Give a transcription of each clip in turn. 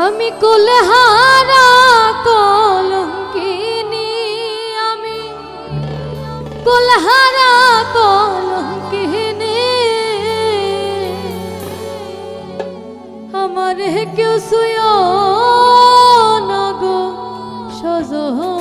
আমি কুলহারা কলঙ্কিনী, আমি কুলহারা কলঙ্কিনী, আমার কেউ শুয় না গো সজনী।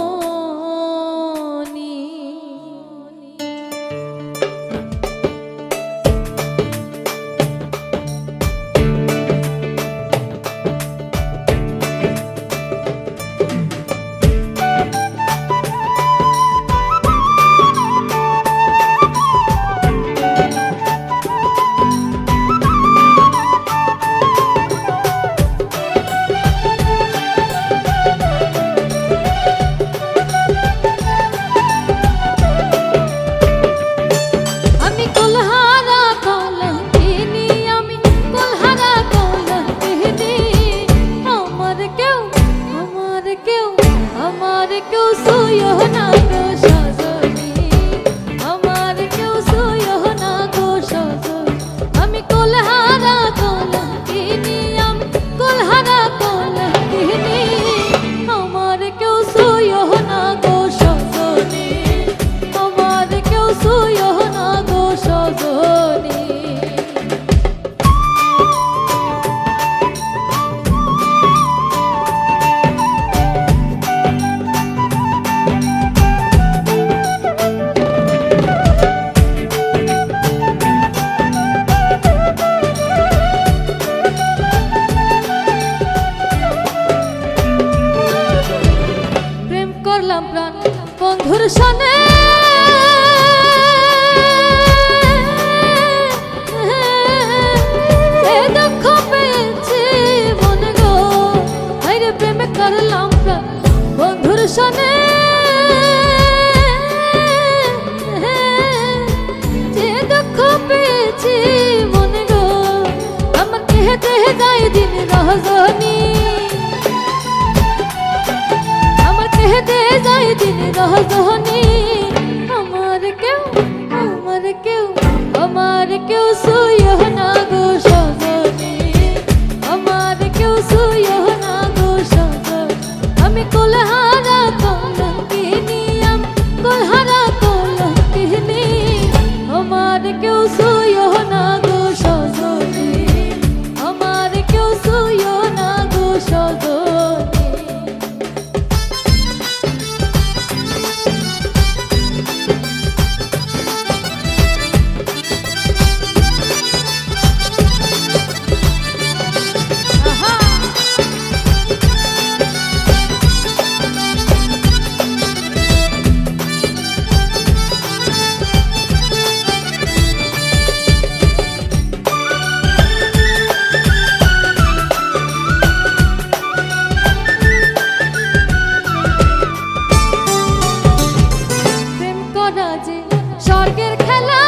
বন্ধুর সনে দুঃখ পেয়েছি মনে গো, হায়রে প্রেমে করলাম প্রাণ বন্ধুর সনে যে দুঃখ পেয়েছি মনে গো, আমার দেহে দেহে যায় দিন রজনী, যায় দিন রজনী। আমার কেউ শুয় না গো সজনী, আমার কেউ শুয় না গো সজনী। আমি কুলহারা কলঙ্কিনী, আমি কুলহারা কলঙ্কিনী, আমার কেউ শুয় না গো সজনী, আমার কেউ শুয় না গো সজনী। স্বর্গের খেলা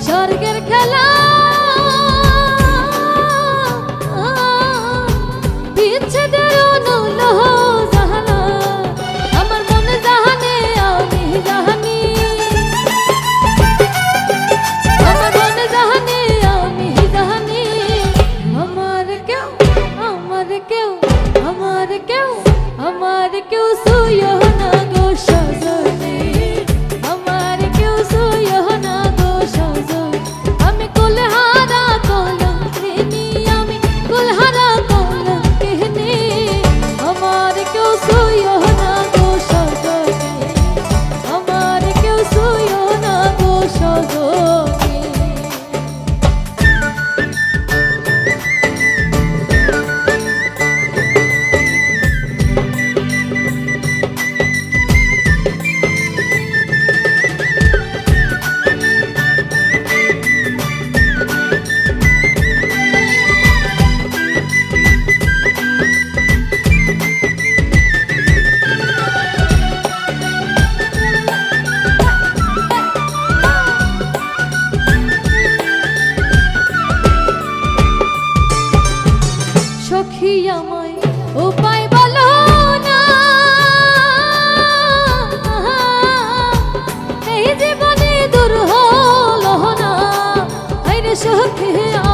স্বর্গের খেলা বিচ্ছেদের অনুলহ জাহানা, আমার মনে জাহানে আমি জাহানি, আমার মনে জাহানে আমি জাহানি। আমার কেউ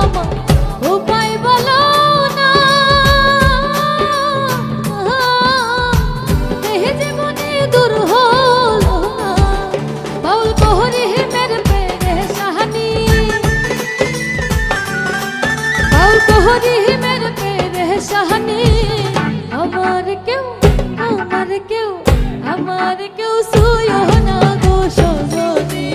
আমার উপায় বলো না, এই জীবনে দূর হলো না। বাউল কোহরি মের পেরেশানি, বাউল কোহরি মের পেরেশানি। আমার কেউ শুয়ো না গো সজনী,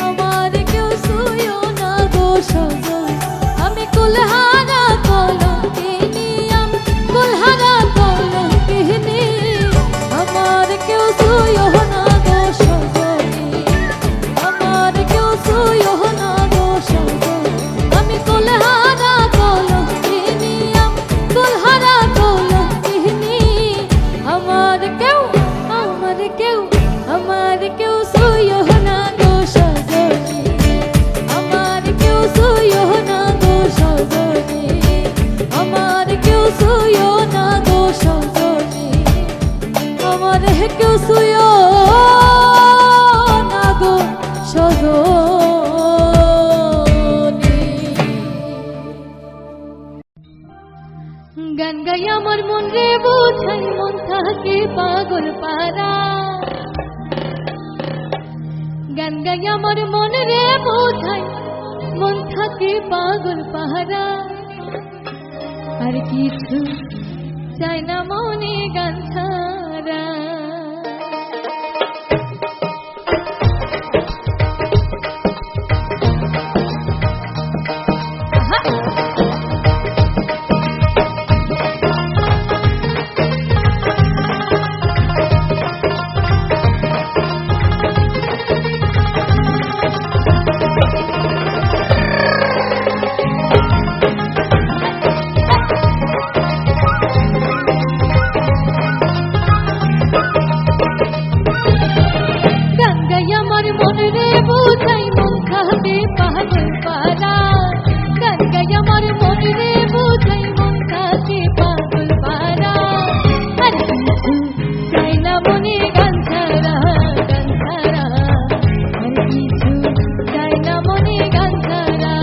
আমার কেউ শুয়ো না গো সজনী। আমি কুলহারা কলঙ্কিনী, আমি কুলহারা কলঙ্কিনী। আমার কেউ শুয়ো না গো সজনী, আমার কেউ শুয়ো না গো সজনী। আমি কুলহারা কলঙ্কিনী, আমি কুলহারা কলঙ্কিনী। আমার কেউ শুয়ো না গো সজনী, আমার কেউ শুয়ো না গো সজনী। আমার কেউ শুয়ো না গো সজনী, আমার কেউ শুয়ো না গো সজনী। গান গাই আমার মন রে বোঝাই, মন থাকে পাগল পারা। গান গাই আমার মন রে বোঝাই, মন থাকে পাগল পাহারা। আর কিছু চাই না মনে গান ছাড়া। আমার মন রে বোঝাই, মন থাকে পাগল পারা। গান গাই আমার মন রে বোঝাই, মন থাকে পাগল পারা। আর কিছু চাই না মনে গান ছাড়া, গান ছাড়া। আর কিছু চাই না মনে গান ছাড়া।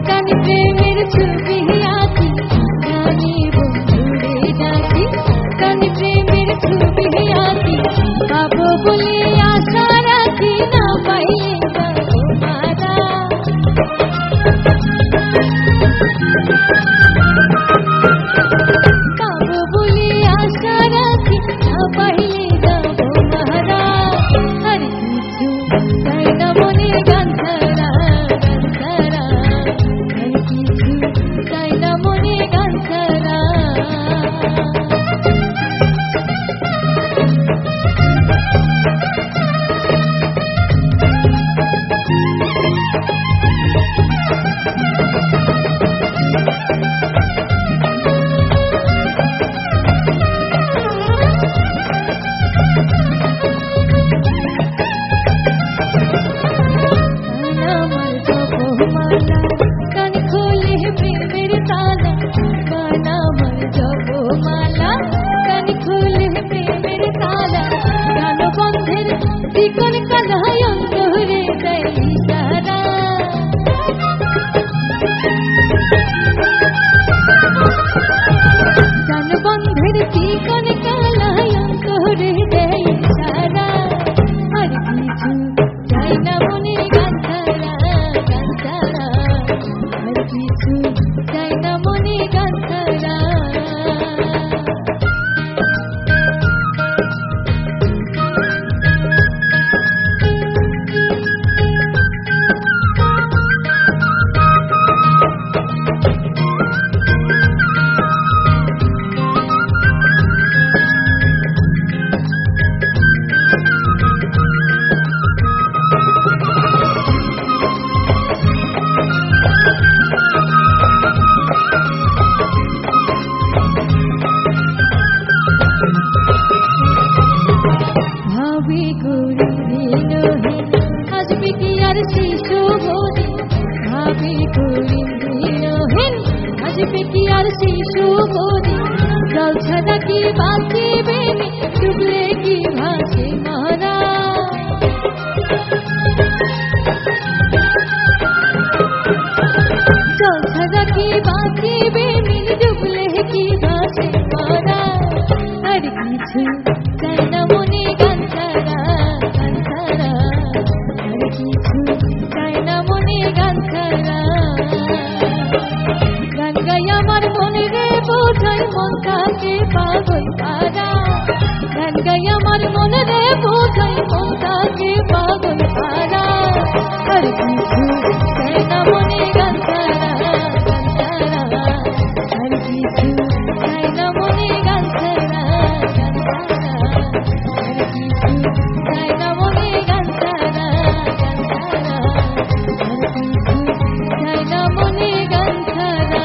কানে প্রেমের ছবি আঁকি, কানে বন্ধুরে ডাকি, কানে প্রেমের ছবি আঁকি। পাবো বলে আশা রাখি, না পাইলে যাবো মারা। পাবো বলে আশা রাখি, না পাইলে যাবো মারা। আর কিছু চাই না মনে গান ছাড়া, গান ছাড়া। আর কিছু চাই না মনে গান ছাড়া। কান খোলে প্রেমের তালা, গান আমার জপমালা। কান খোলে প্রেমের তালা, গান বন্ধের চিকন কালাই অন্তরে দেয় ইশারা। গান বন্ধের চিকন কালাই অন্তরে দেয় ইশারা। আর কিছু চাই না মনে গান ছাড়া, গান ছাড়া। আর কিছু চাই না মনে গান ছাড়া। দেবে কি আর শিশু বলি, জল ছাড়া কি বাঁচিবে ডুবলে কি ভাসে মরা। জল ছাড়া কি বাঁচিবে ডুবলে কি ভাসে মরা। আর কিছু চাই না মনে গান ছাড়া, গান ছাড়া আর কিছু চাই না মনে গান ছাড়া। গান গাই আমার মনে রে বোঝাই মন থাকে পাগল পারা। গান গাই আমার মনে রে বোঝাই মন থাকে পাগল পারা। আর কিছু চাই না মনে গান ছাড়া, গান ছাড়া আর কিছু চাই না মনে গান ছাড়া, গান ছাড়া আর কিছু চাই না মনে গান ছাড়া, গান ছাড়া আর কিছু চাই না মনে গান ছাড়া।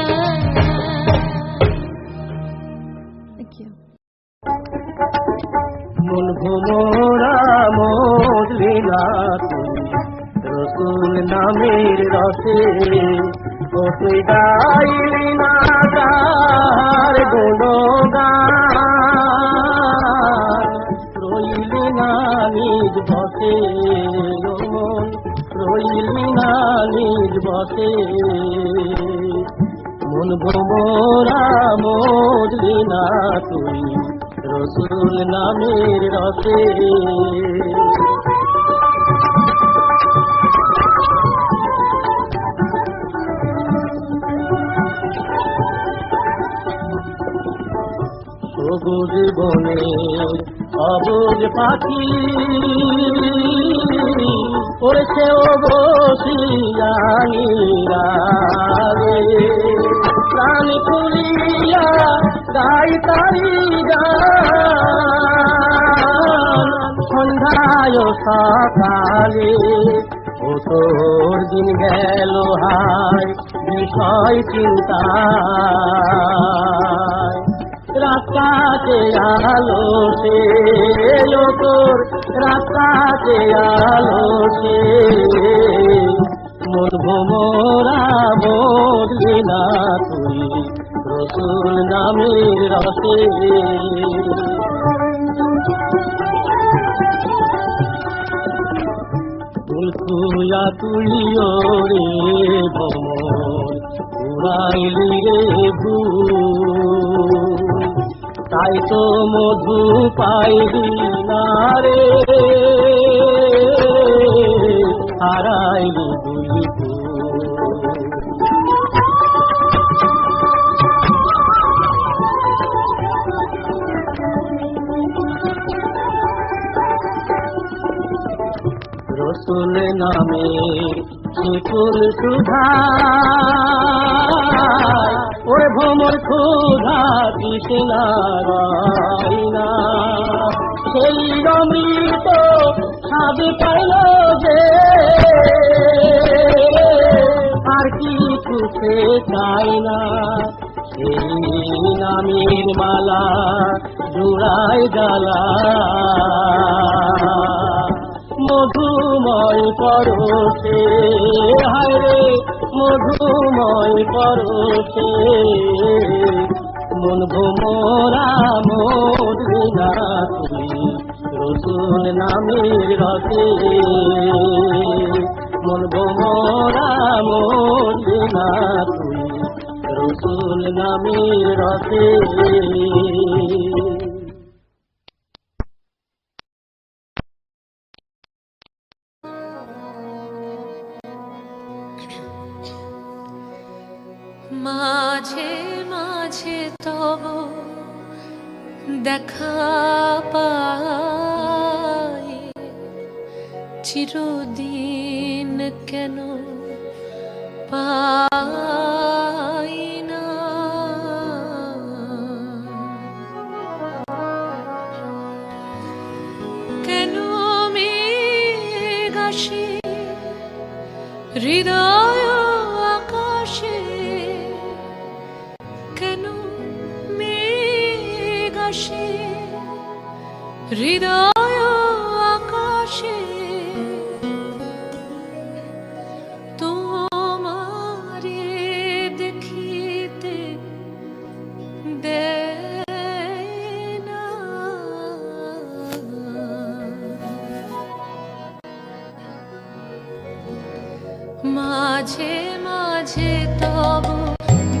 মন ভোমরা মজলি না তুই রসুল নামের রসে, ও তুই গাইলি না তার গুণগান, রইলি না নিজ বসে মন, রইলি না নিজ বসে। মন ভোমরা মজলি না তুই রসুল নামের রসে। সবুজ বনে অবুজ পাখি পড়েছে ও বসিয়া প্রাণ খুলিয়া গাই তারি গান, সন্ধ্যায় সকালে ও তোর দিন গেল হায় বিষয় চিন্তা। রাস্তাতে আলো সে তোর, রাস্তাতে আলো সে মন ভোমরা বদলি না তুই রসুল নামের রসে। ফুল খুয়া তুলিও রে ভ্রমর উড়াইলি রে ভুল, তাই তো মধু পাইলি না রে হারাইলি দুই রসুল নামে শিকুল সুধা, ওরে ভ্রমর ক্ষুধা কৃষ্ণা রাইনা, সেই অমৃত স্বাদ পাইল যে আর কিছু সে চাই না। সেই নামের মালা জোড়ায় জ্বালা, মধুময় পরশে হায় রে মধুময় পরশে। মন ভোমরা মধু না তুই রসুল নামের রসে, মন ভোমরা মধু না তুই রসুল নামের রসে। মাঝে মাঝে তব দেখা পাই, চিরদিন কেন পাই না। কেন মেঘ আসে হৃদয় আকাশে, কেন মেঘ আসে হৃদয় আকাশে। তোমারে দেখিতে মাঝে মাঝে তব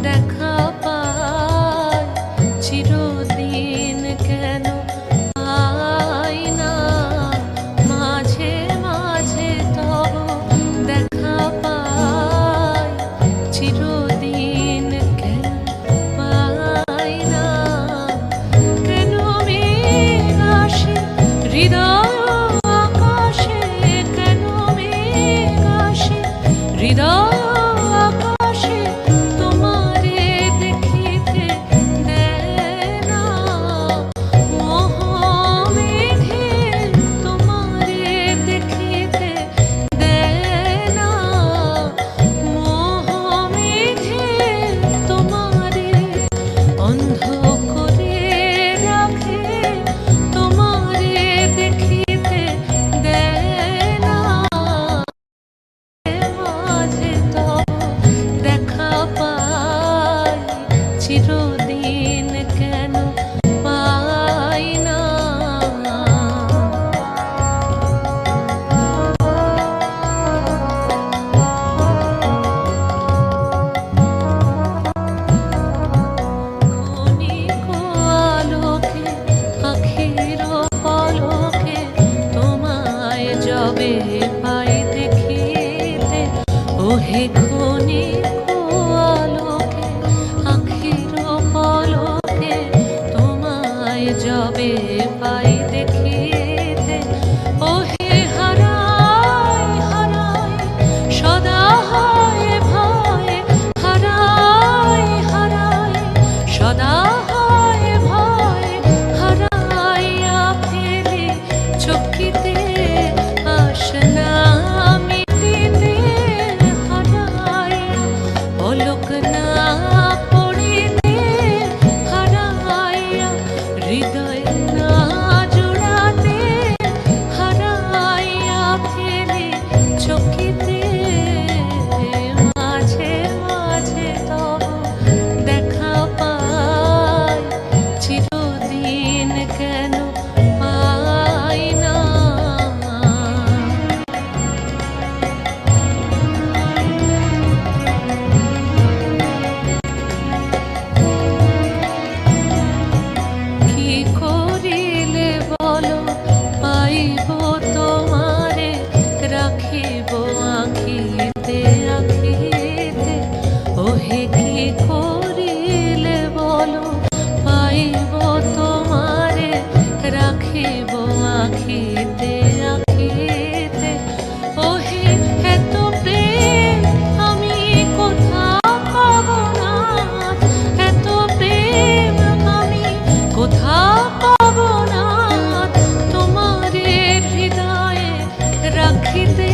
দেখা পাই, চিরদিন কেন পাই না। মাঝে মাঝে তব দেখা পাই, চিরদিন কেন পাই না। কেন মেঘ আসে হৃদয় আকাশে, কেন মেঘ আসে হৃদয় আকাশে, তোমারে দেখিতে দেয় না। মোহ মেঘে তোমারে দেখিতে দেয় না। মোহ মেঘে তোমারে অন্ধ করে রাখে, তোমারে দেখিতে দেয় না। মাঝে তব দেখা পাই, চিরদিন কেন পাই না। ক্ষণিক আলোকে আখির পলকে তোমায় যবে পাই দেখিতে, ওহে ক্ষণিক আলোকে আখির পলকে তোমায় যবে পাই দেখিতে, ওহে হারাই হারাই সদা হয় ভয়ে, হারাই হারাই সদা হয় ভয়ে, হারাইয়া ফেলি চকিতে আসনা মিটিতে, হারাইয়া পলক না পড়িতে, হারাইয়া হৃদয় না জোড়াতে, হারাইয়া ফেলি চকিতে। মাঝে মাঝে তব দেখা পাই, চিরদিন কেন পাই না। কি করিলে বলো পাইব তোমারে, রাখিব আখিতে আখিতে, ওহে কি করিলে বলো পাইব তোমারে, রাখিব আখিতে আখিতে, ওহে এত প্রেম আমি কোথাও পাব না। এত প্রেম আমি কোথাও পাব না, তোমারে হৃদয়ে রাখিতে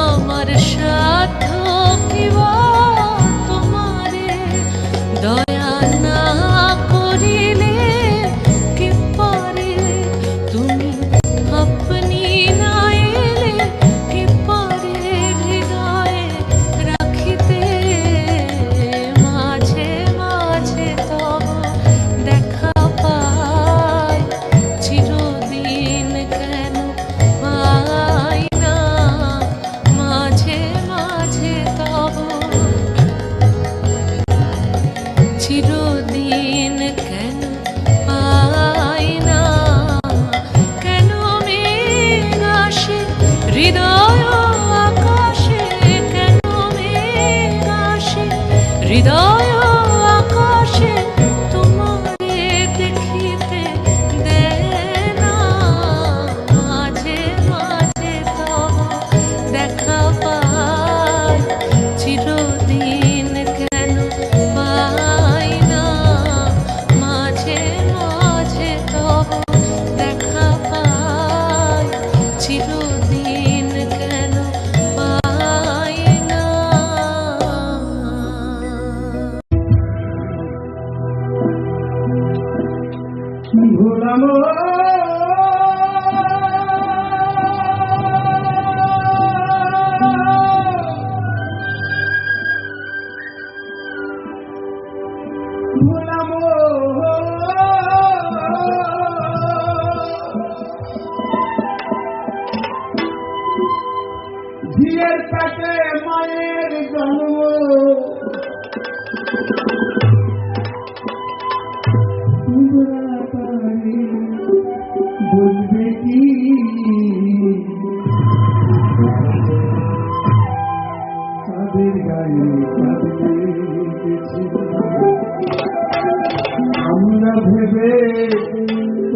আমার সাধ্য কিবা। তোমারে দয়া না করিলে কি পারে তুমি আপনি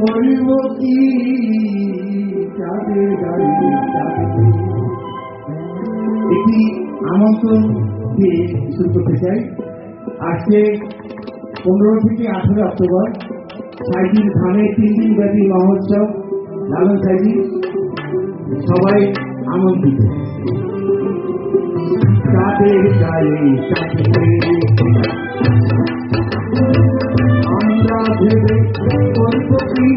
বলব কি চাঁদের গাড়ি একটি আমন্ত্রণ দিয়ে শুরু করতে চাই। আজকে 15 থেকে 18 অক্টোবর সাইজির ধানের 3 দিন ব্যাপী মহোৎসব লালন সাইজি সবাই আমন্ত্রিত। চাঁদের গায়ে আমরা ভেবে বলব কি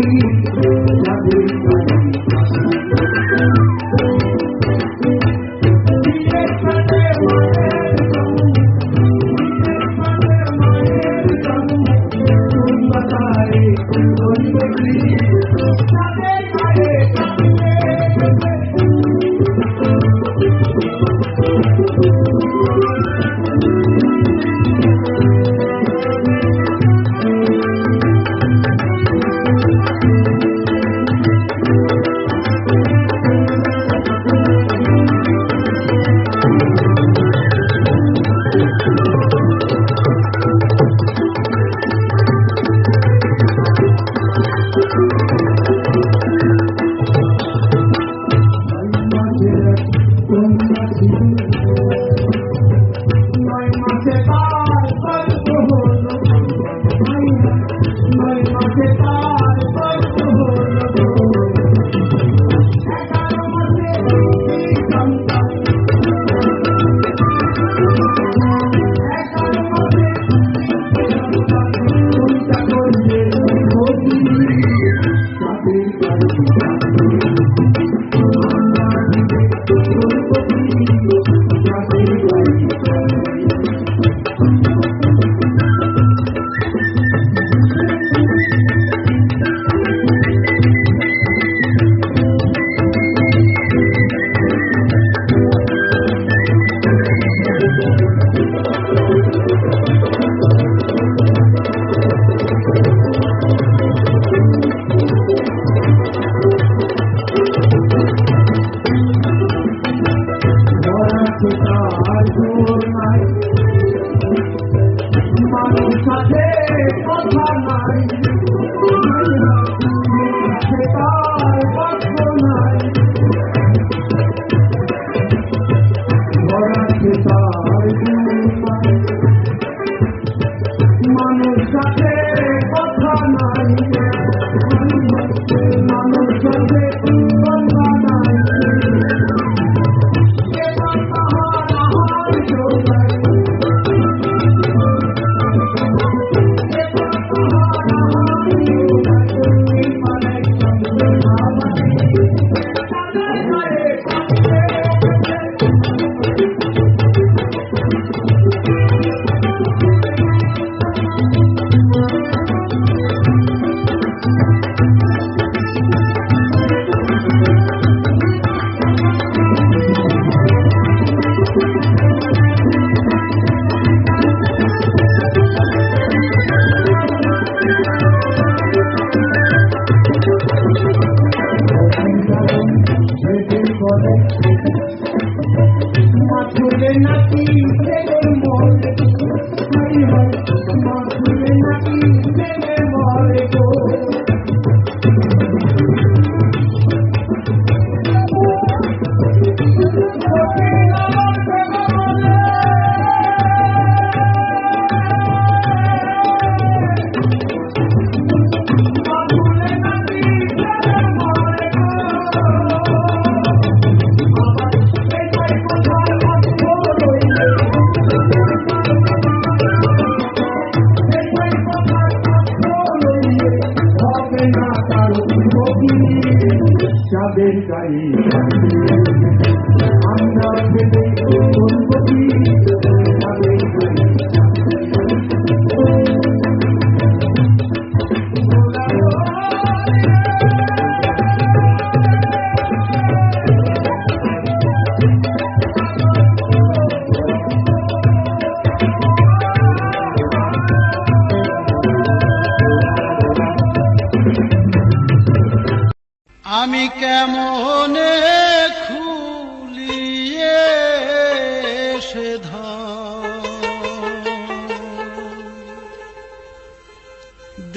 চাঁদের গায়ে আমি কেমনে খুলিয়ে সে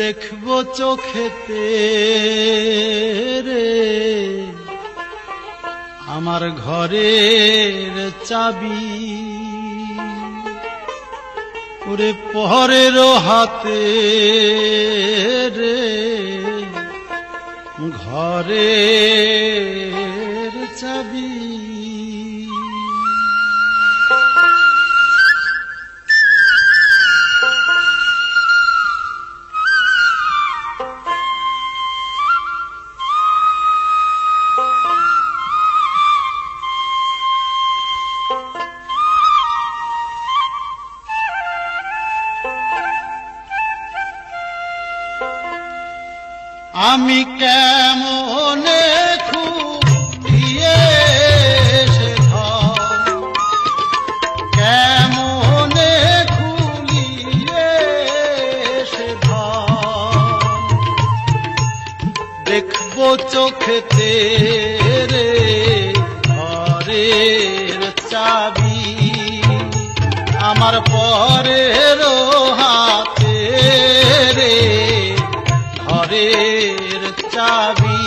দেখবো চোখেতে রে আমার ঘরের চাবি, ওরে পরের হাতে রে ঘরের চাবি। আমি কেমনে খুলিয়ে সে ঘর, কেমনে খুলিয়ে সে ঘর, দেখবো চোখেতে রে ঘরের চাবি, আমার পরের হাতে রে ঘরের চাবি।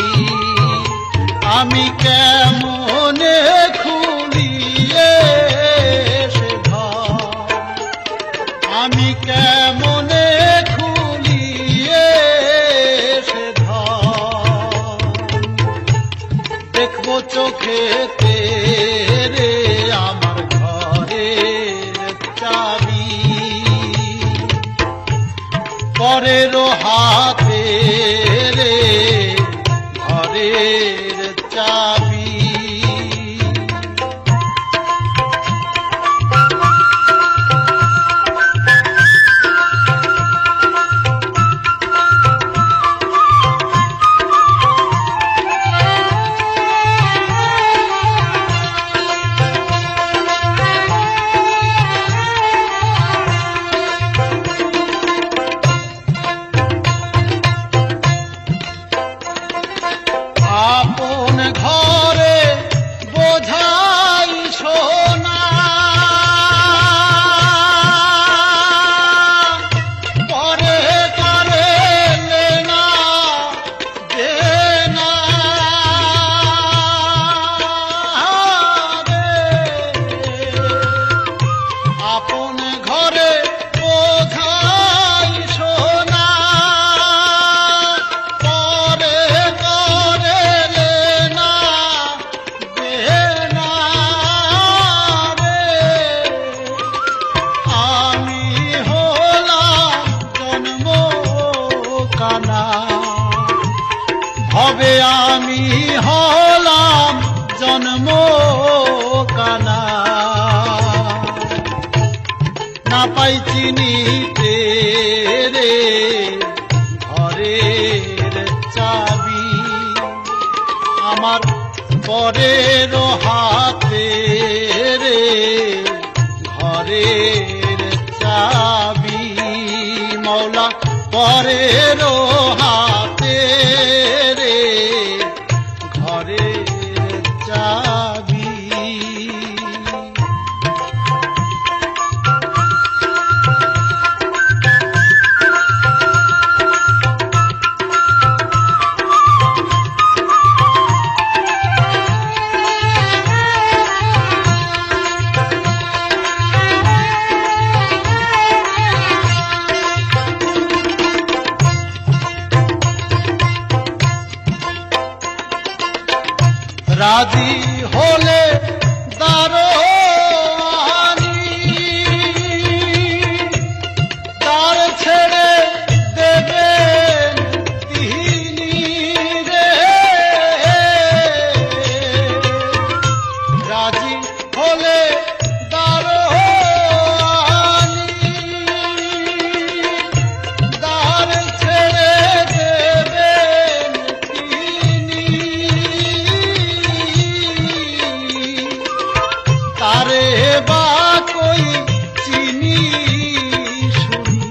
আমি কেমনে খুলিয়ে সে ঘর, আমি কেমনে খুলিয়ে সে ঘর, দেখবো চোখেতে রে আমার ঘরের চাবি, পরের হাতে রে ঘরের চাবি। আপন ঘরে বোঝাই সোনা, পরে করে লেনা দেনা রে, আপন ঘরে বোঝাই সোনা, পরে করে লেনা দেনা রে, আমি হলাম জন্ম কানা, ভবে আমি হলাম জন্ম কানা, না পাই চিনিতে রে ঘরের চাবি, আমার পরের হাতে রে ঘরের চাবি, মৌলা পরের হাতে রে ঘরের চাবি। রাজি হলে দারোয়ানি, তার ছেড়ে দেবেন তিনি রে, রাজি হলে দারোয়ানি, তার ছেড়ে দেবেন তিনি, তারে বা কই চিনি শুনি,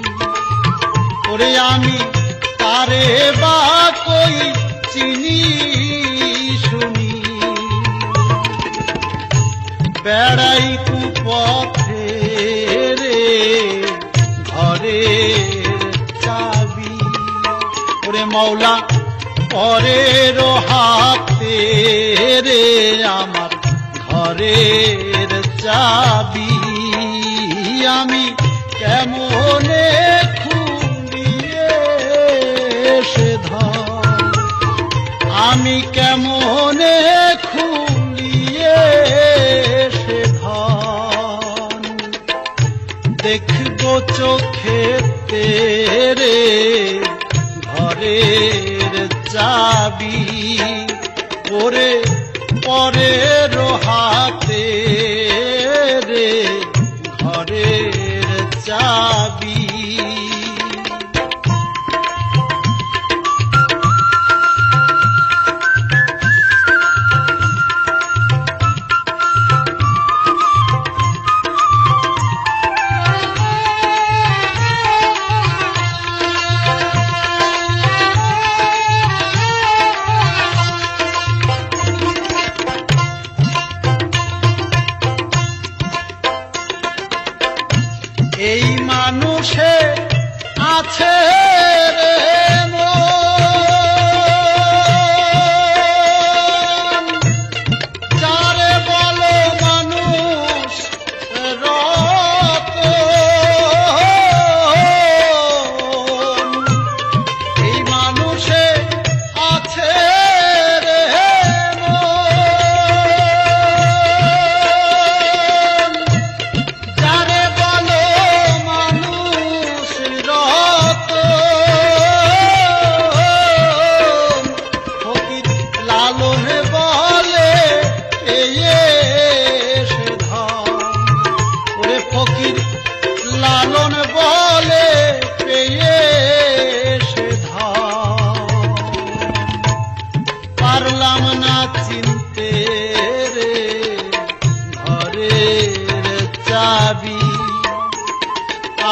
ওরে আমি তারে বা কই চিনি শুনি, বেড়াই কুপথে রে ঘরের চাবি, মৌলা পরের হাতে রে আমার ঘরের চাবি আমি কেমনে খুলিয়ে সে ধর আমি কেমনে খুলিয়ে সে ধর দেখবো চোখেতে রে ঘরের চাবি ওরে পরের হাতে রে ঘরের চাবি এই মানুষে আছে রে মন যারে বলে মানুষ রতন এই মানুষে আছে রে মন যারে বলে মানুষ রতন ফকির লালন বলে পেয়ে সে ধন ওরে ফকির লালন বলে পেয়ে সে ধন পারলাম না চিনতে রে ঘরের চাবি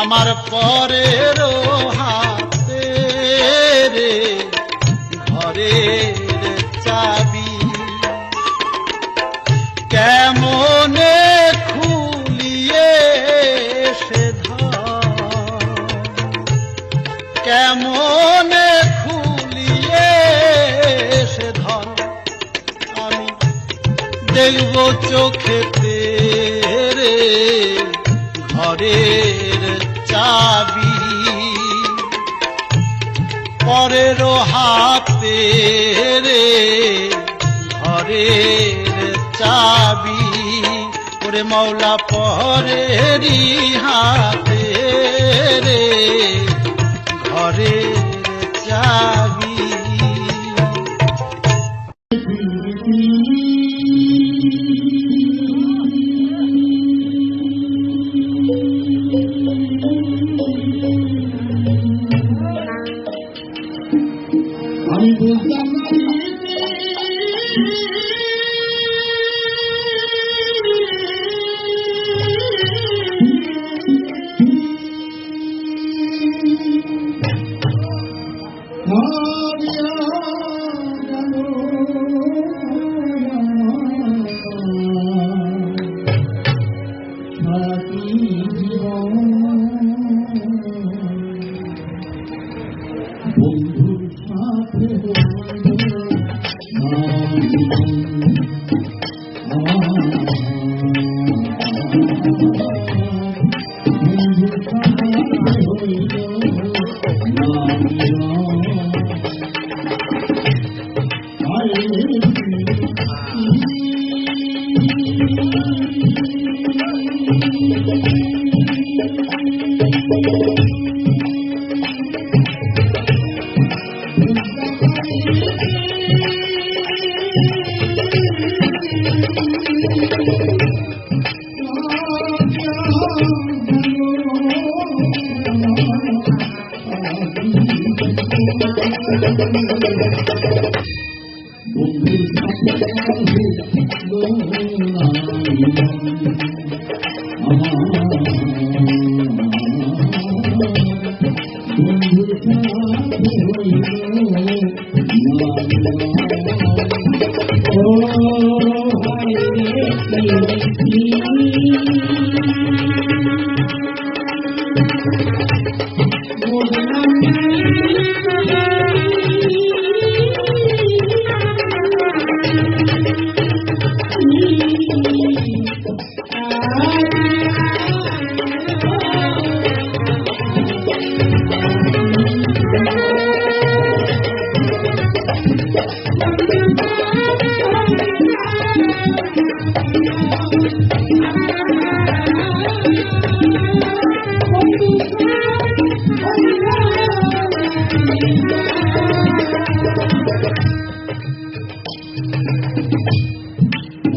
আমার পরের হাতে রে ঘরের চাবি কেমনে খুলিয়ে সে ধর কেমনে খুলিয়ে সে ধর আমি দেখব চোখেতে রে ঘরের চাবি পরের হাতে রে ঘরের চাবি ওরে মৌলা পরেরই হাতে রে ঘরের চাবি আমি বুঝলাম না বন্ধুর সাথে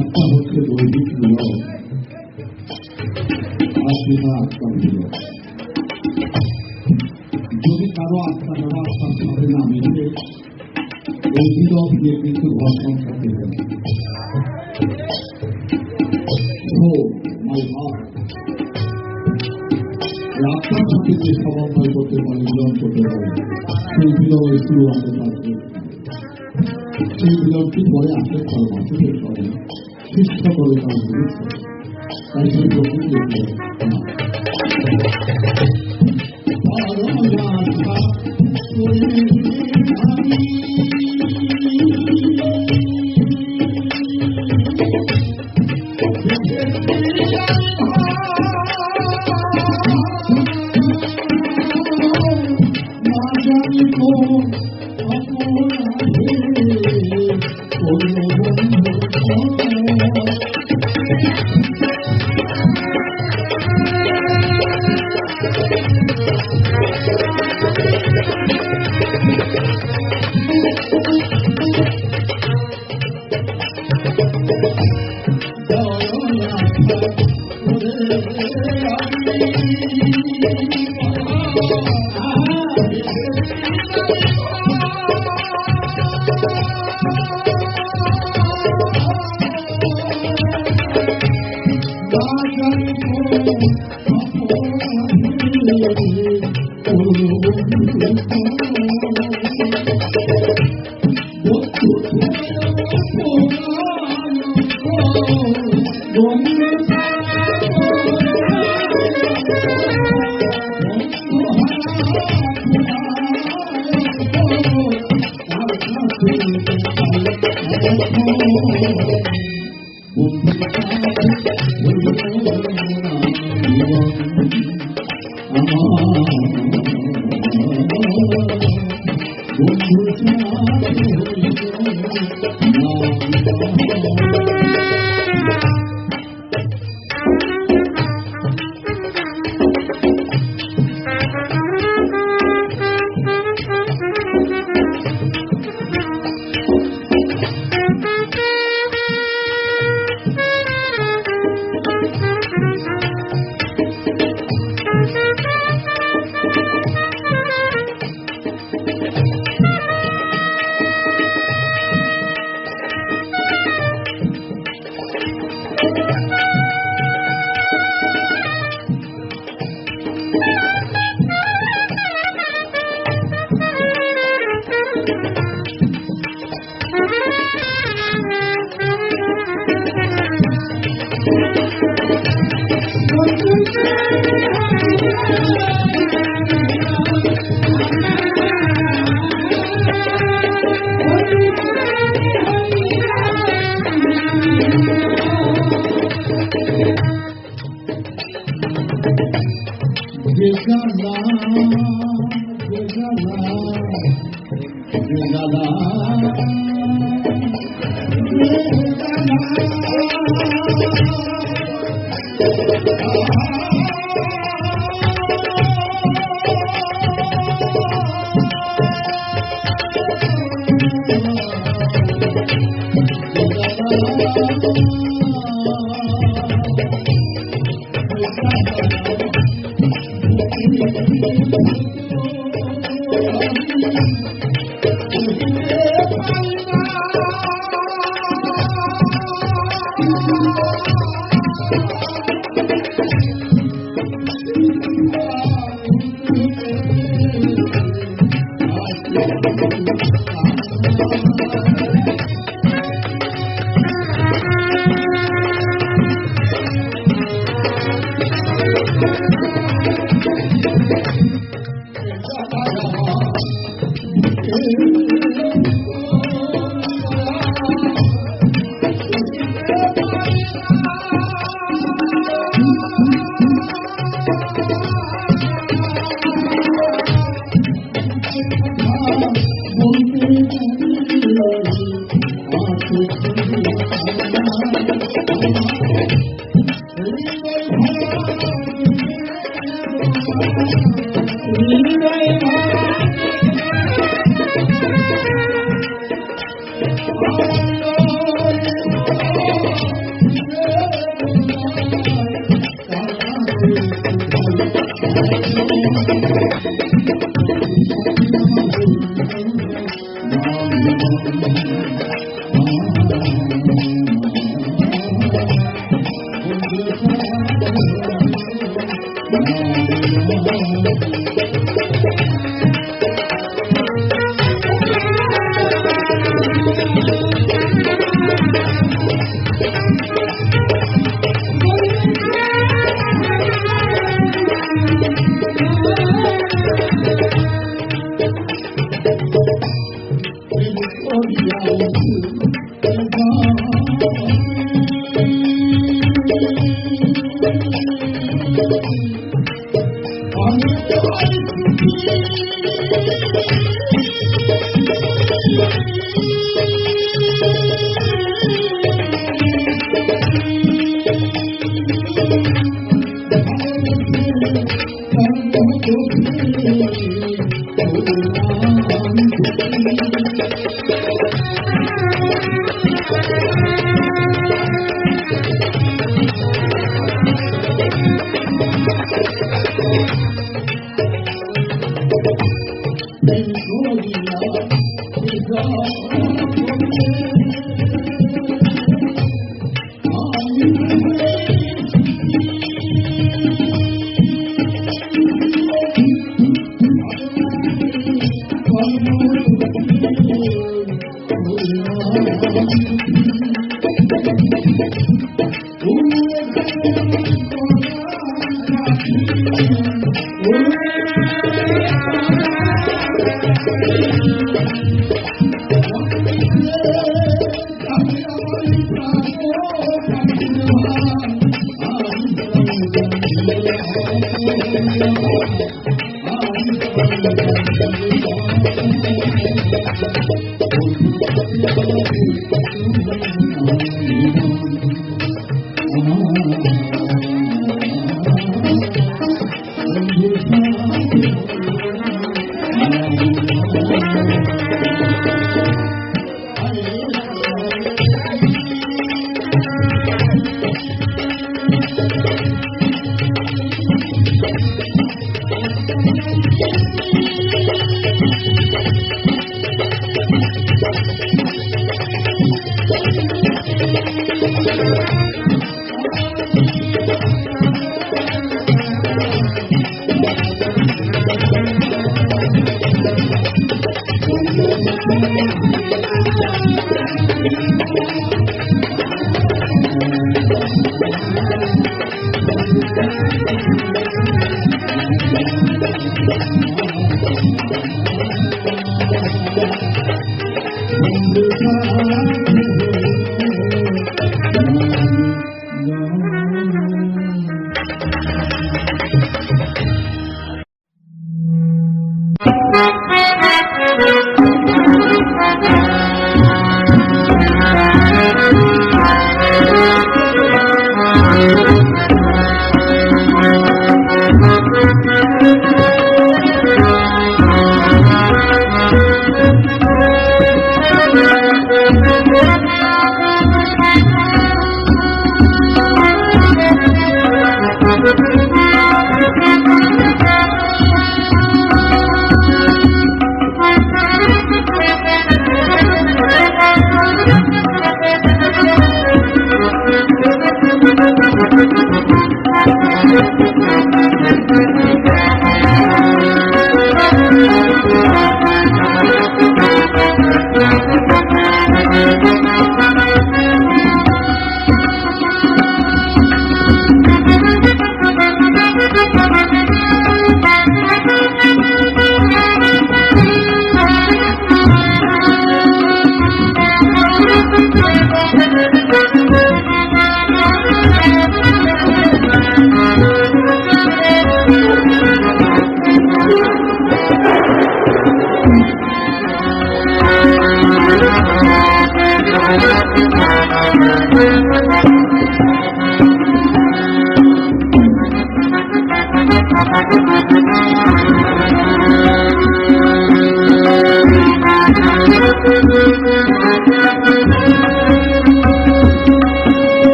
একটা হচ্ছে দৈহিক মিলন, আর সেটা আত্মার মিলন। যদি কারো আত্মা দ্বারা আত্মার সাথে না মিলে এই মিলন দিয়ে কিন্তু ঘর সংসার দেবে না। আত্মার সাথে যে সমন্বয় করতে পারে, মিলন করতে পারে, সেই মিলনের শুরু আমাদের পাশে। সেই মিলনটি পরে আসে মানুষের করে শিক্ষা করে তার গুরুত্ব, তাই সেই প্রকৃতি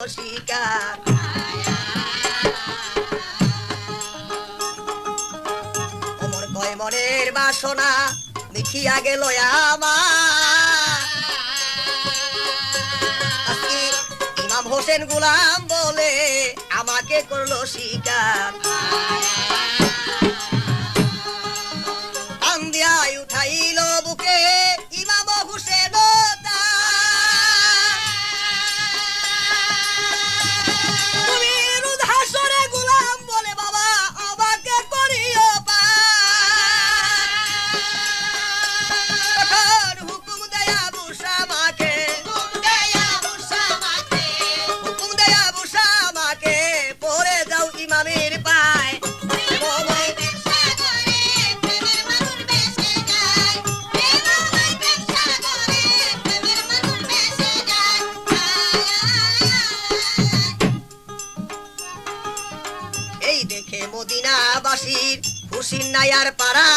শিকার অমর কয় মনের বাসনা মিঠিয়া গেল আমার আজকে ইমাম হোসেন গোলাম বলে আমাকে করলো শিকার আন্দিয়ায় উঠাইল বুকে ইমাম হোসেন মদিনাবাসীর খুশির নায়ার পাড়া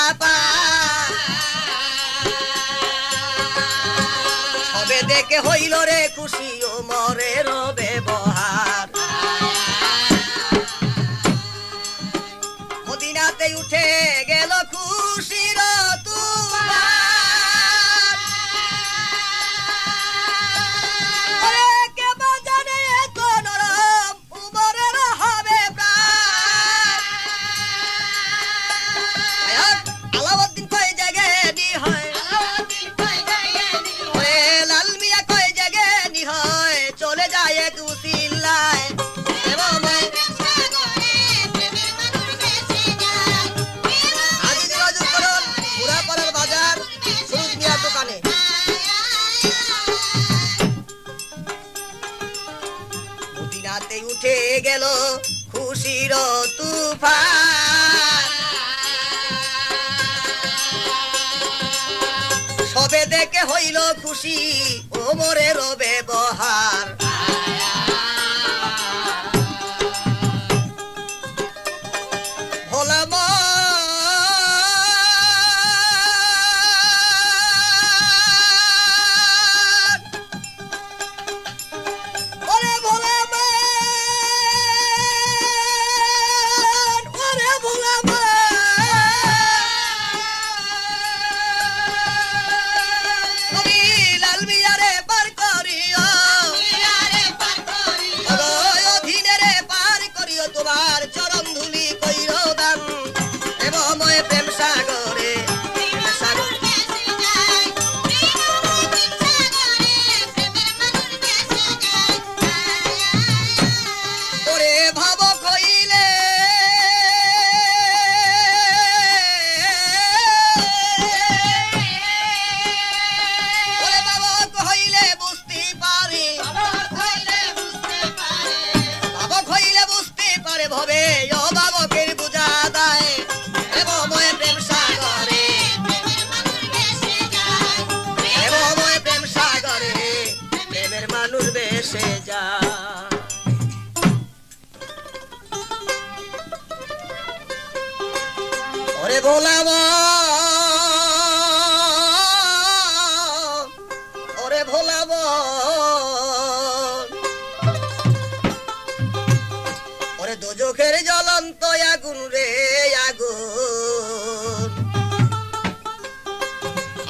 সবে দেখে হইল রে খুশি ও মরের ব্যবহার মদিনাতে উঠে গেল খুশির উঠে গেল খুশির তুফান সবে দেখে হইল খুশি ওমরের ব্যবহার ভোলা ওরে ভোলামা ওরে ভোলামা ওরে দোজখের জ্বলন্ত আগুন রে আগুন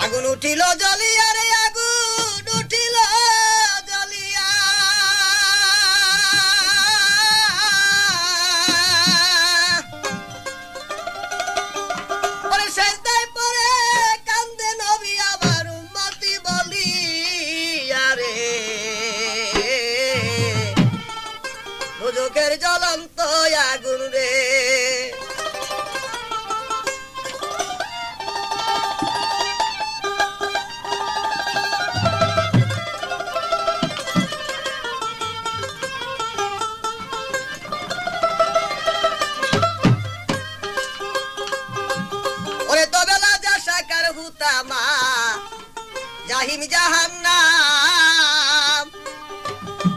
আগুন উঠিল জ্বলিয়া রে আগুন উঠিল জ্বলিয়া জ্বলন্ত আগুন রে ওরে তবেলা যা সাকার হুতামা জাহিম জাহান্নাম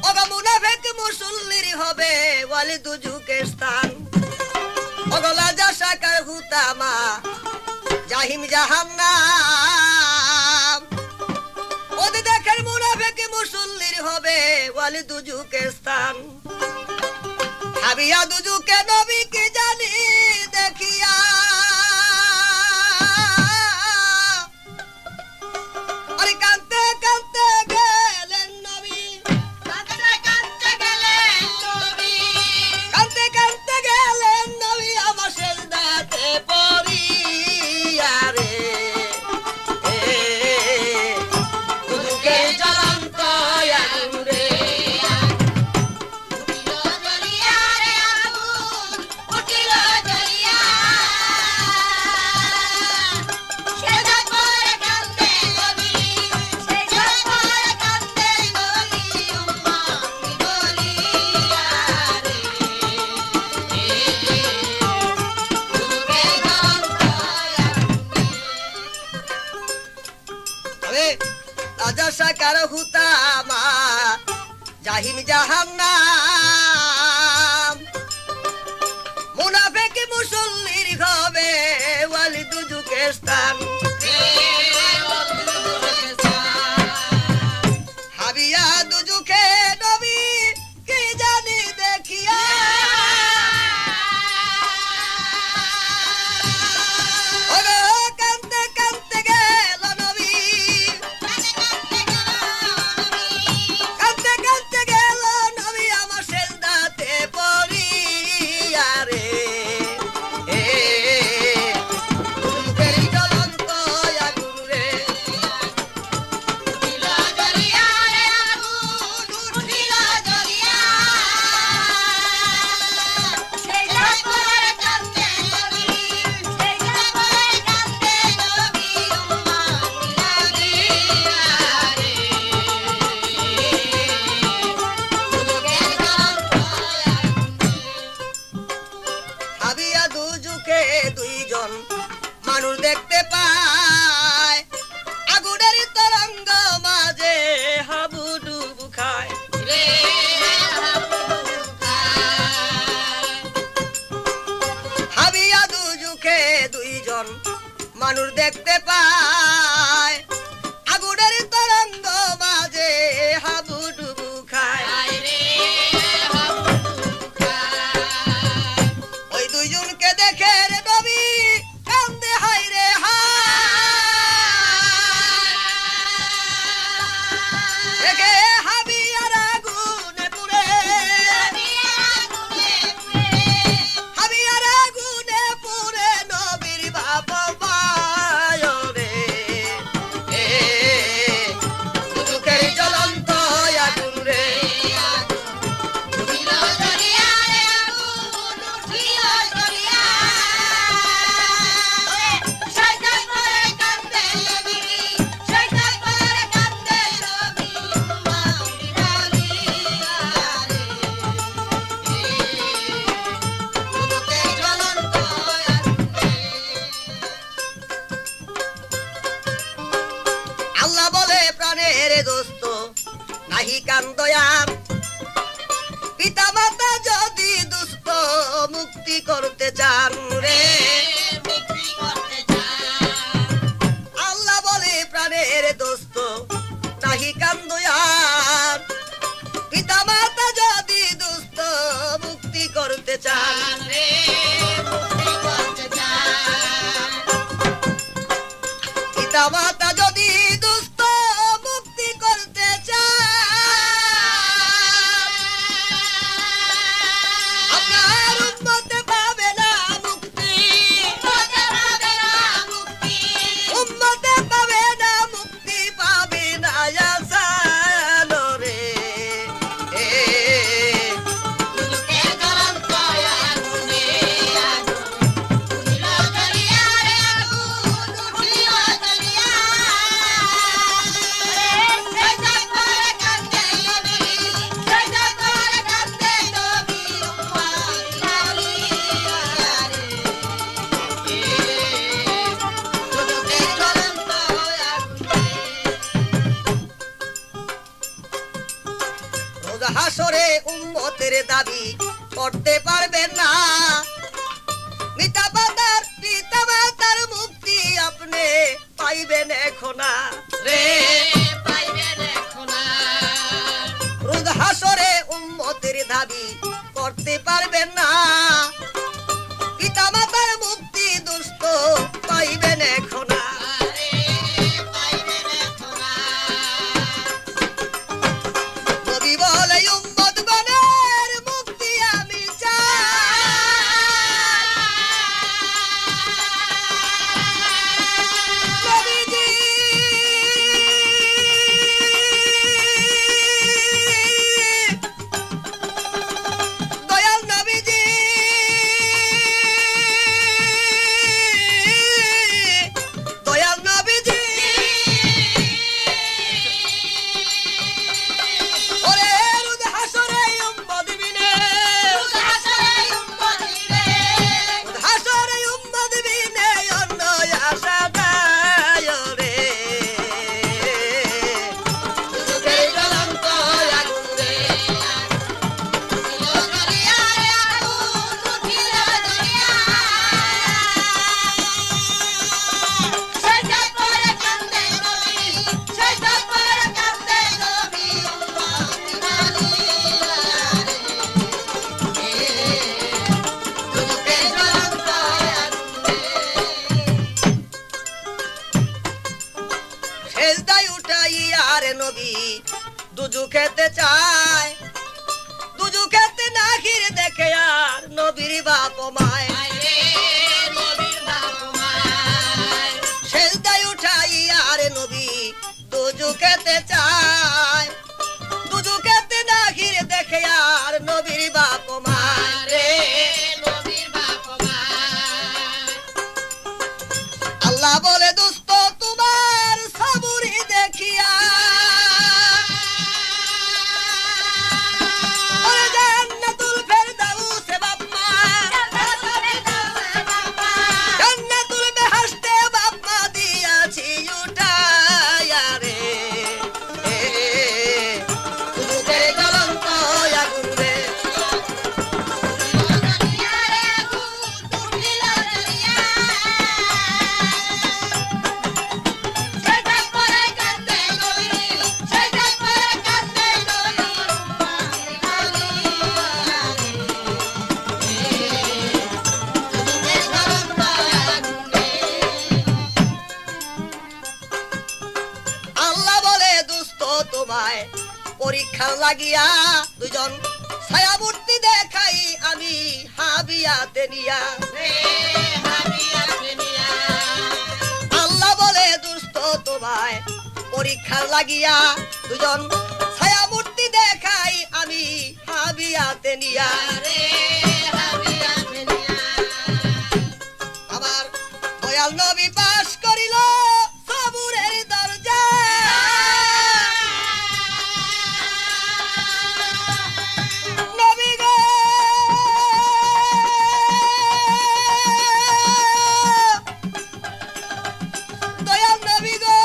ওগো মুনাফিক মুসল্লির হবে ওয়ালি দুজুকের স্থান ওগো লাজা সাকার হুতামা জাহিম জাহান্নাম ওদের দেখের মুনাফিক মুসল্লির হবে ওয়ালি দুজুকে স্থান ভাবিয়া দুজুকে নবী কি জানি দেখিয়া আরে কাঁদতে কাঁদতে গেলেন নবী কাঁদতে কাঁদতে গেলেন নবী কাঁদতে কাঁদতে গেলেন নবী আমার সেজদাতে পড়িয়া রে দুজুকে জ্বলন্ত আগুন রে রাজা সাকার হুতামা জাহিম জাহান্নাম মুনাফিক মুসল্লির হবে ওয়ালি দুজুকে স্থান হাবিয়া দুজুকে নবী কি জানি দেখিয়া ওগো কাঁদতে কাঁদতে গেল নবী কাঁদতে কাঁদতে গেল নবী আমার সেজদাতে পড়িয়া রে দুজুকের জ্বলন্ত আগুন রে ভাবিয়া দুজুকে দুইজন মানুষ দেখতে পায় আগুনের তরঙ্গ মাঝে হাবুডুবু খায় ভাবিয়া দুজুকে দুইজন মানুষ দেখতে পায় আগুনের তরঙ্গ মাঝে হাবুডুবু খায় ওই দুইজনকে দেখে রে নবী কান্দে হায় রে হায় দেখে হাবিয়ার আগুনে পুড়ে হাবিয়ার আগুনে পুড়ে নবীর বাপ মায় রে দুজুকের জ্বলন্ত আগুন রে আল্লাহ বলে প্রাণের দোস্ত নাহি কান্দয়ার পিতা মাতা যদি দুস্থ মুক্তি করতে চান রে আল্লাহ বলে প্রাণের দোস্ত নাহি কান্দয়ার পিতা মাতা যদি দুস্থ মুক্তি করতে চান পিতা মাতা যদি দুস্থ মুক্তি করতে চান আপনার উম্মতে পাবে না মুক্তি উম্মতে পাবে না মুক্তি পাবে না আসালো রে হাসরে উম্মতের দাবি করতে পারবেন না পিতা মাতার মুক্তি আপনি পাইবেন এখন রে রোজ হাসরে জান্নাতের দাবি করতে পারবেন না পিতা মাতার মুক্তি দুষ্ট পাইবেন এখন না নবী বলে উম্মত গণের মুক্তি আমি চাই নবীজি দয়াল নবীজি দয়াল নবীজি ওরে রোজ হাসরে উম্মত বিনে রোজ হাসরে উম্মত বিনে অন্য আশা নাই রে দুঃখের জ্বলন্ত আগুন রে সেজদায় উঠাইয়া রে নবী দুজু খেতে চায় দুজু খেতে না ঘিরে দেখে আর নবীর বাপ মায় সেজদায় উঠাইয়া রে নবী দুজু খেতে চায় দুজু খেতে না ঘিরে দেখে আর নবীর বাপ মায় রে আল্লাহ বলে দোস্ত তোমার সবুরি দেখিয়া ওরে জান্নাতুল ফেরদাউসে বাপ্পা জান্নাতুল বেহেশতে বাপ্পা দিয়াছি উঠাইয়া রে দুঃখের জ্বলন্ত আগুন রে আল্লাহ বলে দুস্থ তোমায় পরীক্ষা লাগিয়া দুজন ছায়া মূর্তি দেখাই আমি হাবিয়াতে নিয়া আল্লাহ বলে দুস্থ তোমায় পরীক্ষা লাগিয়া দুজন ছায়া মূর্তি দেখাই আমি হাবিয়াতে নিয়া আমার দয়াল নবী পাশ করিল সবুরের দরজা নবী গো দয়াল নবী গো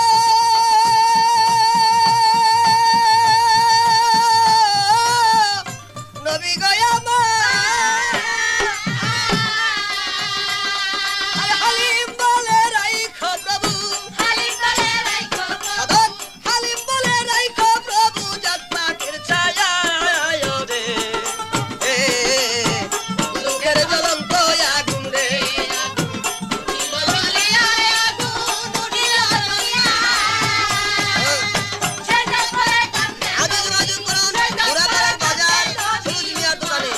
নবী গো আমার হালিম বলে রাইখো প্রভু সাধন হালিম বলে রাইখো প্রভু জান্নাতের ছায়া রে দুঃখের জ্বলন্ত আগুন রে আজুজ মাজুজ করুন ঘোড়াপাড়ার বাজার সুরুজ মিয়ার দোকানে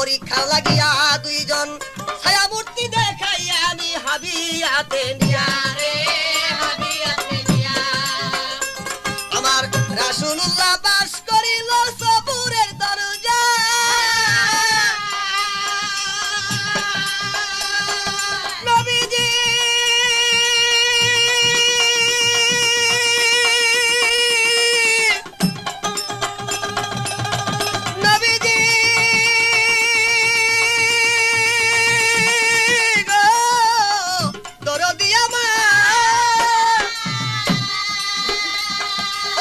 পরীক্ষা লাগিয়া দুইজন ছায়া মূর্তি দেখাইয়া আমি হাবিয়াতে নিয়া রে হাবিয়াতে নিয়া আমার রাসূলুল্লাহ বাস করিল সবুরের দরজা নবীজি নবীজি গো দরদি আমার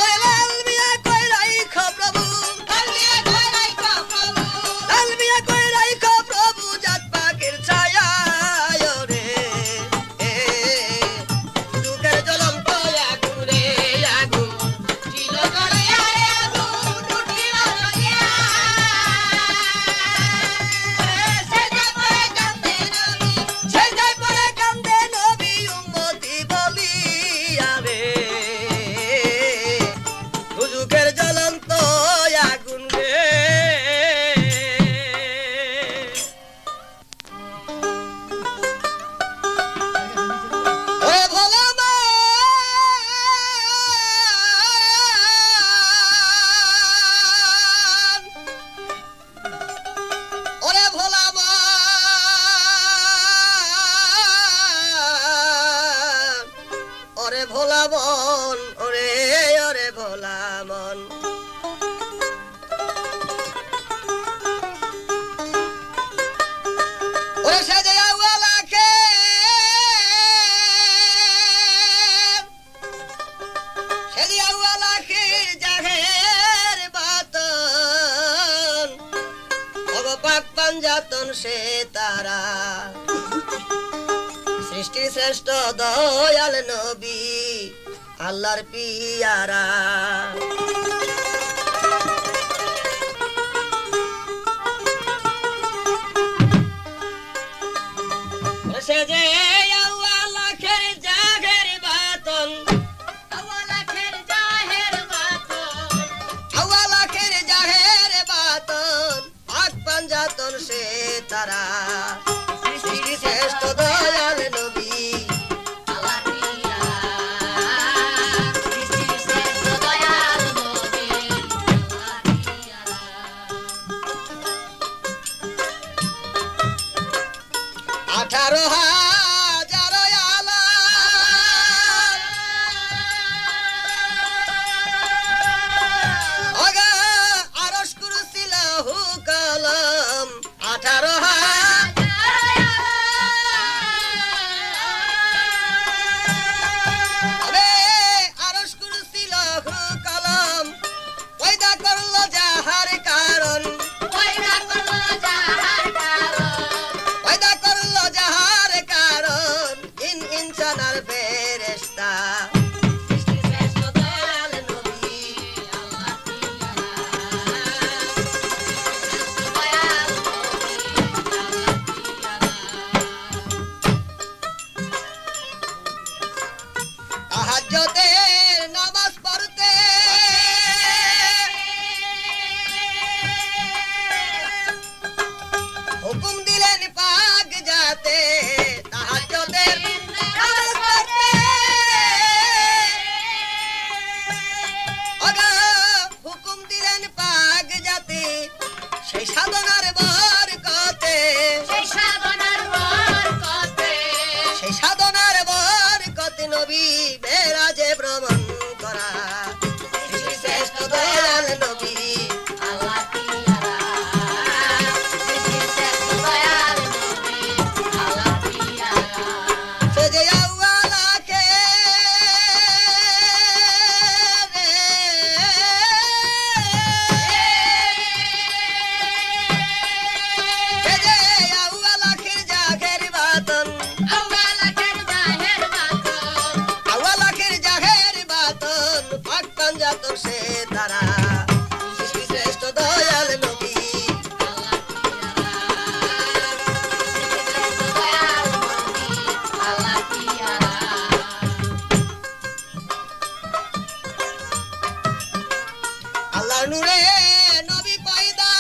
ওই লাল মিয়া কই রাইখো প্রভু লাল মিয়া কই রাইখো প্রভু লাল মিয়া কই রাইখো প্রভু জাত পাখির ছায়া রে দুঃখের জ্বলন্ত আগুন রে আগুন ছিল জলে আরে আগুন উঠিল জ্বলিয়া সেজদায় পড়ে কান্দে নবী উম্মতি বলিয়া রে দুজুকের জ্বলন্ত আগুন রে ওরে ভোলা মান ওরে ভোলা মান ওরে ভোলা মন ওরে ওরে ভোলা মন ওরে সেজে আওয়ালাকে সেজে আওয়ালাকে জাহের বাতন ভগপাক পাঞ্জাতন সে তারা সৃষ্টির শ্রেষ্ঠ দয়াল নবী আল্লাহর পিয়ারা সে যে আওয়ালাখের জাহের বাতন আওয়ালাখের জাহের বাতন আওয়ালাখের জাহের বাতন পাক পাঞ্জাতন সে তারা সৃষ্টি শ্রেষ্ঠ দয়াল নবী আল্লাহর পিয়ারা সৃষ্টি শ্রেষ্ঠ দয়াল নবী আল্লাহর পিয়ারা 18,000 আলা ওগা আরশ কুরসি লাহু কলম 18,000 আরে আরশ কুরসি লাহু কলম পয়দা করলো যাহার কারণ পয়দা করলো যাহার কারণ পয়দা করলো যাহার কারণ ইনসানার ফেরেশতা সৃষ্টি শ্রেষ্ঠ দয়াল নবী আল্লাহর পিয়ারা দয়াল নবী আল্লাহর পিয়ারা তাহাজ্জুদের নামাজ পড়তে হুকুম দিলেন পাক যাতে তাহাজ্জুদের নামাজ পড়তে ওগো হুকুম দিলেন পাক যাতে সেই সাধনার বরকতে সেই সাধনার বরকতে সেই সাধনার বরকতে নবী মেরাজে ভ্রমণ করা সৃষ্টি শ্রেষ্ঠ দয়াল নবী আল্লাহর পিয়ারা সৃষ্টি শ্রেষ্ঠ দয়াল নবী আল্লাহর পিয়ারা সে যে আওয়ালাকে সে যে আওয়ালাখের জাহের বাতন আওয়ালাখের জাহের বাতন আওয়ালাখের জাহের বাতন পাক পাঞ্জাতন সে তারা সৃষ্টি শ্রেষ্ঠ দয়াল নবী আল্লাহর পিয়ারা আল্লাহর নূরে নবী পয়দা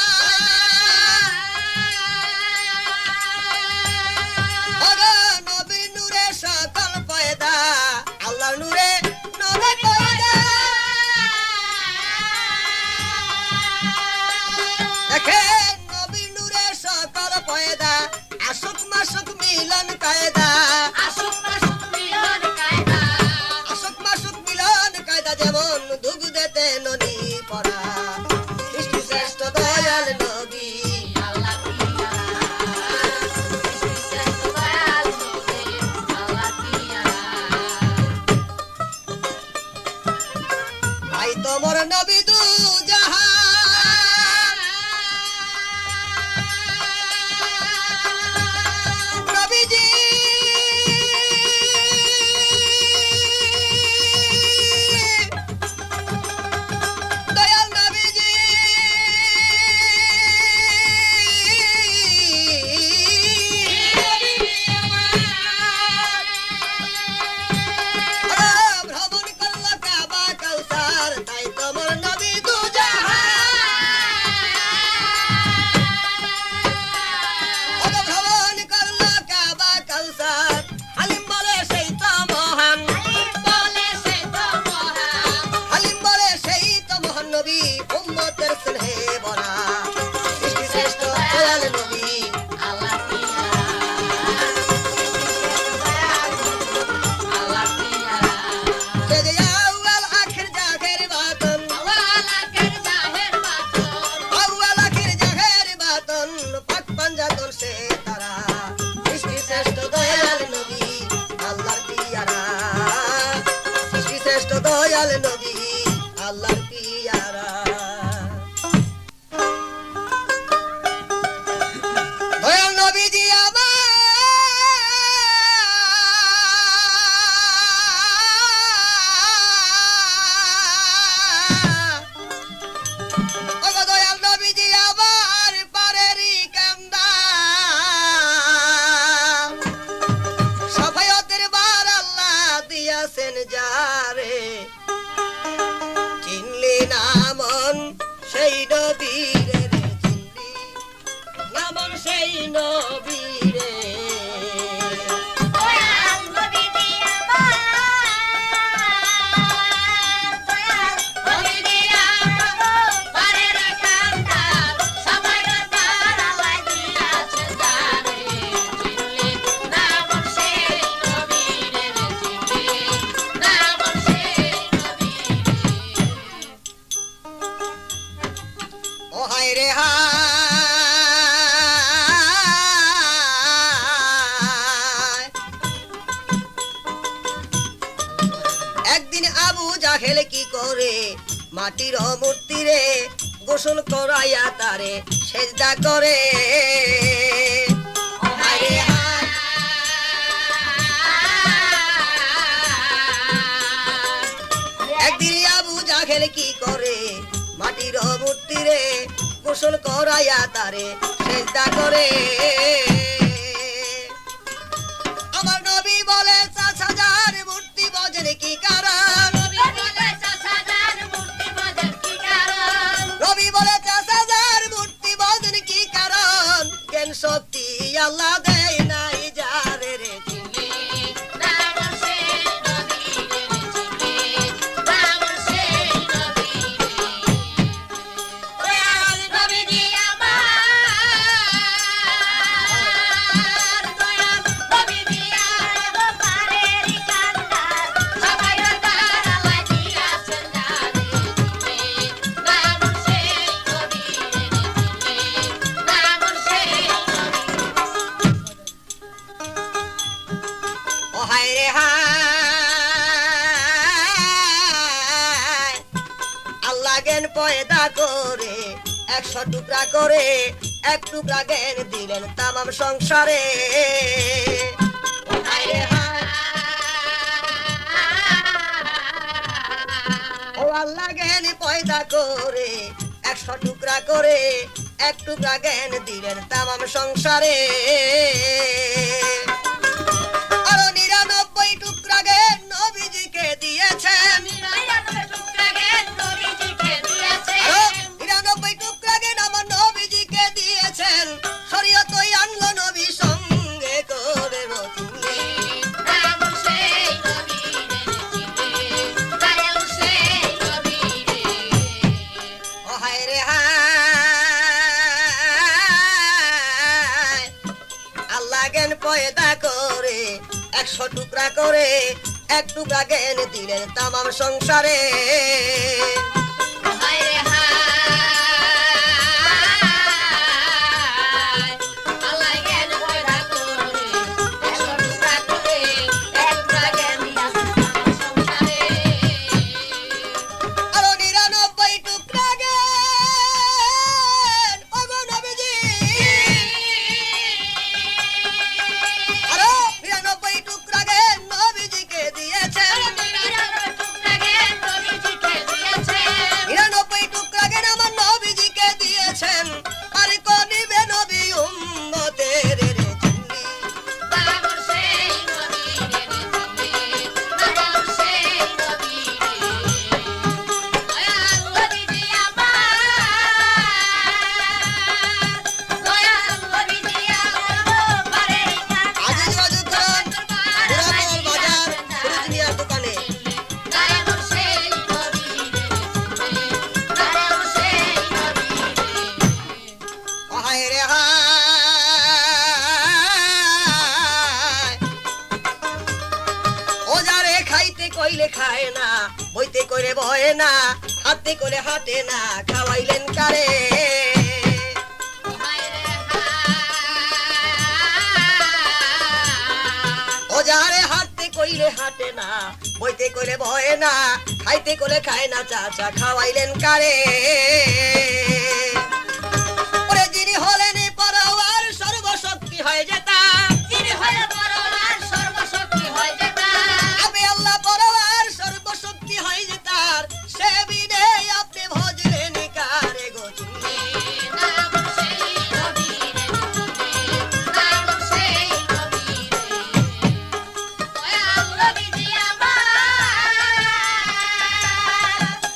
নবীরে রে চিনলি এমন সেই নবীরে দয়াল নবী দিয়া আমার দয়াল নবী দিয়া আমার পারের কান্দার সবাই তারা লাগিয়াছে জানে চিনলি নাম সেই নবীরে রে চিনলি নাম সেই নবীরে ও হায় রে হায় একদিন আবু জাহেল কি করে মাটির মূর্তি রে গোসল করাইয়া তারে সেজদা করে ও হায় রে হায় একদিন আবু জাহেল কি করে মাটির মূর্তি রে গোসল করাইয়া তারে সেজদা করে আমার নবী বলে 5000 মূর্তি বজেন কি কারণ নবী বলে সাসাদার মূর্তি বাজার কি কারণ নবী বলে 5000 মূর্তি বজেন কি কারণ জ্ঞান শক্তি আল্লাহ দেয় নাই যারে রে চিনলি নাম সেই নবীরে রে চিনলি নাম সেই নবীরে দয়াল নবী দিয়া আমার দয়াল নবী দিয়া আমার পারের কান্দার সবাই তারা লাগিয়াছে জানে চিনলি নাম সেই নবীরে রে চিনলি নাম সেই ও হায় রে হায় আল্লাহ জ্ঞান পয়দা করে 100 টুকরা করে এক টুকরা জ্ঞান দিলেন তামাম সংসারে ও হায় রে হায় ও আল্লাহ জ্ঞান পয়দা করে 100 টুকরা করে এক টুকরা জ্ঞান দিলেন তামাম সংসারে আরো 99 টুকরা জ্ঞান নবীজিকে দিয়েছেন নিরানব্বই টুকরা জ্ঞান নবীজিকে দিয়েছেন। আরো 99 টুকরা জ্ঞান আমার নবীজিকে দিয়েছেন শরীয়তই আনলো নবী সঙ্গে করে রচিলে নাম সেই নবীরে রে চিনলি, দয়াল সেই নবীরে। ও হায় রে হায় আল্লাহ জ্ঞান পয়দা করে 100 টুকরা করে এক টুকরা জ্ঞান দিলেন তামাম সংসারে হায় রে হায়, আল্লাহ জ্ঞান পয়দা করে, 100 টুকরা করে, এক টুকরা জ্ঞান দিয়াছে সংসারে। আরো 99 টুকরা জ্ঞান ওগো নবীজি আরো 99 টুকরা জ্ঞান নবীজিকে দিয়েছেন নিরানব্বই টুকরা জ্ঞান নবীজিকে দিয়েছেন। 99 টুকরা জ্ঞান আমার নবীজিকে দিয়েছেন আর কনিবে নবী উম্মতের রে চিনলি নাম সেই নবীরে রে চিনলি, নাম সেই নবীরে। দয়াল নবীজি আমার, দয়াল নবীজি আমার পারের কান্দার আজিজ ওয়াজুদ খান পুরাতন বাজার ফিরোজ মিয়ার দোকানে নাম সেই নবীরে রে চিনলি, নাম সেই নবীরে। ও হায় রে হায় ও যারে খাইতে কইলে খায় না বইতে করে বহে না হাতে করে হাতে না খাওয়াইলেন কারে হায় রে হায়, ও যারে হাতে কইলে হাতে না বইতে করে বহে না খাইতে করে খায় না চাচা খাওয়াইলেন কারে ওরে যিনি হলেন পরওয়ার সর্বশক্তি হয় যেতা যিনি হয়ে বড় আর সর্বশক্তি হয় যেতা। আমি আল্লাহ পরওয়ার সর্বশক্তি হয় যে তার সে বিনে আপনি ভজলেন কারে গো চিনলি নাম সেই নবীরে রে চিনলি, নাম সেই নবীরে। দয়াল নবীজি আমার,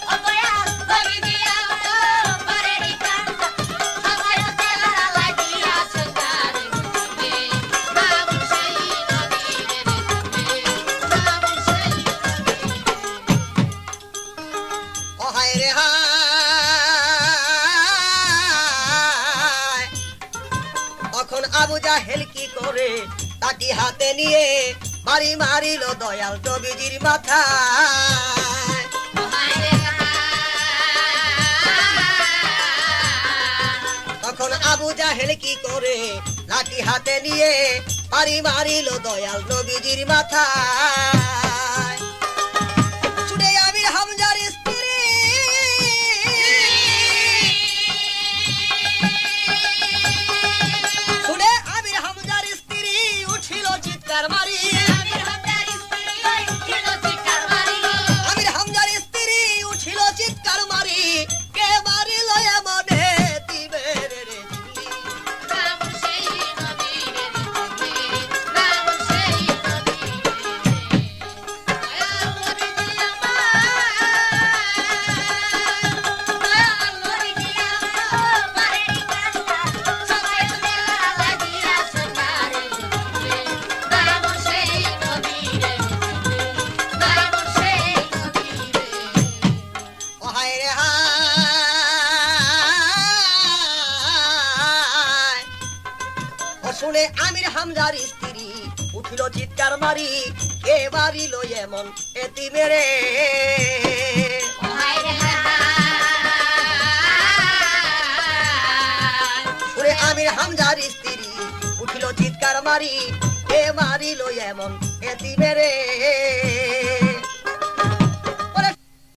ও দয়াল নবীজি আমার আবু জাহেল কি করে লাঠি হাতে নিয়ে মারি মারিল দয়াল নবীজির মাথায় তখন আবু জাহেল কি করে লাঠি হাতে নিয়ে মারি মারিল দয়াল নবীজির মাথায় শুনে আমির হামজার স্ত্রী শুনে আমির হামজার স্ত্রী উঠিল চিৎকার মারি আমির হামজার স্ত্রী উঠিল চিৎকার মারি কে মারিল এমনে দিবের রে হায় রে হায় ও শুনে আমির হামজার স্ত্রী উঠিল চিৎকার মারি কে মারিল এমন এতি মেরে শুনে আমির হামজার স্ত্রী উঠিল চিৎকার মারি কে মারিল এমন এতি মেরে